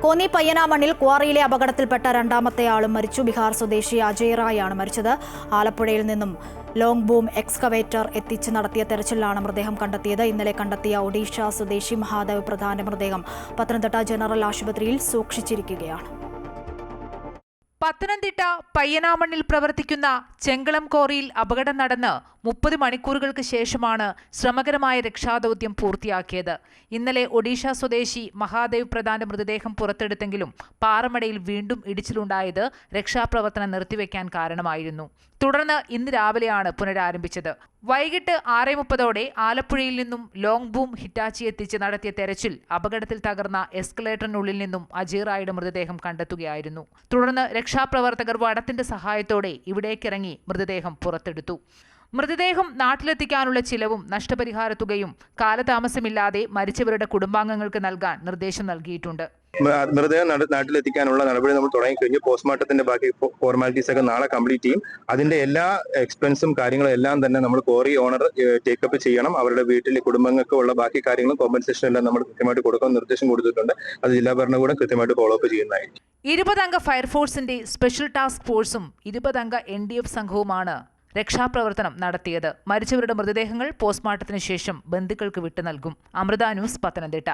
കോന്നി പയ്യനാമണ്ണിൽ ക്വാറിയിലെ അപകടത്തിൽപ്പെട്ട രണ്ടാമത്തെയാളും മരിച്ചു. ബീഹാർ സ്വദേശി അജയ് റായാണ് മരിച്ചത്. ആലപ്പുഴയിൽ നിന്നും ലോങ് ബൂം എക്സ്കവേറ്റർ എത്തിച്ച് നടത്തിയ തെരച്ചിലാണ് മൃതദേഹം കണ്ടെത്തിയത്. ഇന്നലെ കണ്ടെത്തിയ ഒഡീഷ സ്വദേശി മഹാദേവ് പ്രധാന്റെ മൃതദേഹം പത്തനംതിട്ട ജനറൽ ആശുപത്രിയിൽ സൂക്ഷിച്ചിരിക്കുകയാണ്. പത്തനംതിട്ട പയ്യനാമണ്ണിൽ പ്രവർത്തിക്കുന്ന ചെങ്കളം ക്വാറിയിൽ അപകടം നടന്ന് 30 മണിക്കൂറുകൾക്ക് ശേഷമാണ് ശ്രമകരമായ രക്ഷാദൗത്യം പൂർത്തിയാക്കിയത്. ഇന്നലെ ഒഡീഷ സ്വദേശി മഹാദേവ് പ്രധാന്റെ മൃതദേഹം പുറത്തെടുത്തെങ്കിലും പാറമടയിൽ വീണ്ടും ഇടിച്ചിലുണ്ടായത് രക്ഷാപ്രവർത്തനം നിർത്തിവെക്കാൻ കാരണമായിരുന്നു. തുടർന്ന് ഇന്ന് രാവിലെയാണ് പുനരാരംഭിച്ചത്. വൈകിട്ട് 6:30ഓടെ ആലപ്പുഴയിൽ നിന്നും ലോങ് ബൂം ഹിറ്റാച്ചി എത്തിച്ച് നടത്തിയ തെരച്ചിൽ അപകടത്തിൽ തകർന്ന എസ്കലേറ്ററിനുള്ളിൽ നിന്നും അജയ് റായുടെ മൃതദേഹം കണ്ടെത്തുകയായിരുന്നു. തുടർന്ന് രക്ഷാപ്രവർത്തകർ വടത്തിന്റെ സഹായത്തോടെ ഇവിടേക്കിറങ്ങി മൃതദേഹം പുറത്തെടുത്തു. മൃതദേഹം നാട്ടിലെത്തിക്കാനുള്ള ചിലവും നഷ്ടപരിഹാര തുകയും കാലതാമസമില്ലാതെ മരിച്ചവരുടെ കുടുംബാംഗങ്ങൾക്ക് നൽകാൻ നിർദ്ദേശം നൽകിയിട്ടുണ്ട്. മൃതദേഹം നാട്ടിലെത്തിക്കാനുള്ള നടപടി നമ്മൾ തുടങ്ങിക്കഴിഞ്ഞു. പോസ്റ്റ്മോർട്ടത്തിന്റെ ബാക്കി ഫോർമാലിറ്റീസ് ഒക്കെ നാളെ കംപ്ലീറ്റ് ചെയ്യും. അതിന്റെ എല്ലാ എക്സ്പെൻസും കാര്യങ്ങളും എല്ലാം തന്നെ നമ്മൾ ക്വാറി ഓണർ ടേക്കപ്പ് ചെയ്യണം. അവരുടെ വീട്ടിലെ കുടുംബങ്ങൾക്ക് ഉള്ള ബാക്കി കാര്യങ്ങളും കോമ്പൻസേഷൻ എല്ലാം നമ്മൾ കൃത്യമായിട്ട് കൊടുക്കാൻ നിർദ്ദേശം കൊടുത്തിട്ടുണ്ട്. അത് ജില്ലാ ഭരണകൂടം കൃത്യമായിട്ട് ഫോളോ അപ്പ് ചെയ്യുന്നതായിരിക്കും. 20 അംഗ ഫയർഫോഴ്സിന്റെ സ്പെഷ്യൽ ടാസ്ക് ഫോഴ്സും 20 അംഗ NDF സംഘവുമാണ് രക്ഷാപ്രവർത്തനം നടത്തിയത്. മരിച്ചവരുടെ മൃതദേഹങ്ങൾ പോസ്റ്റ്മോർട്ടത്തിന് ശേഷം ബന്ധുക്കൾക്ക് വിട്ടു നൽകും. അമൃത ന്യൂസ്, പത്തനംതിട്ട.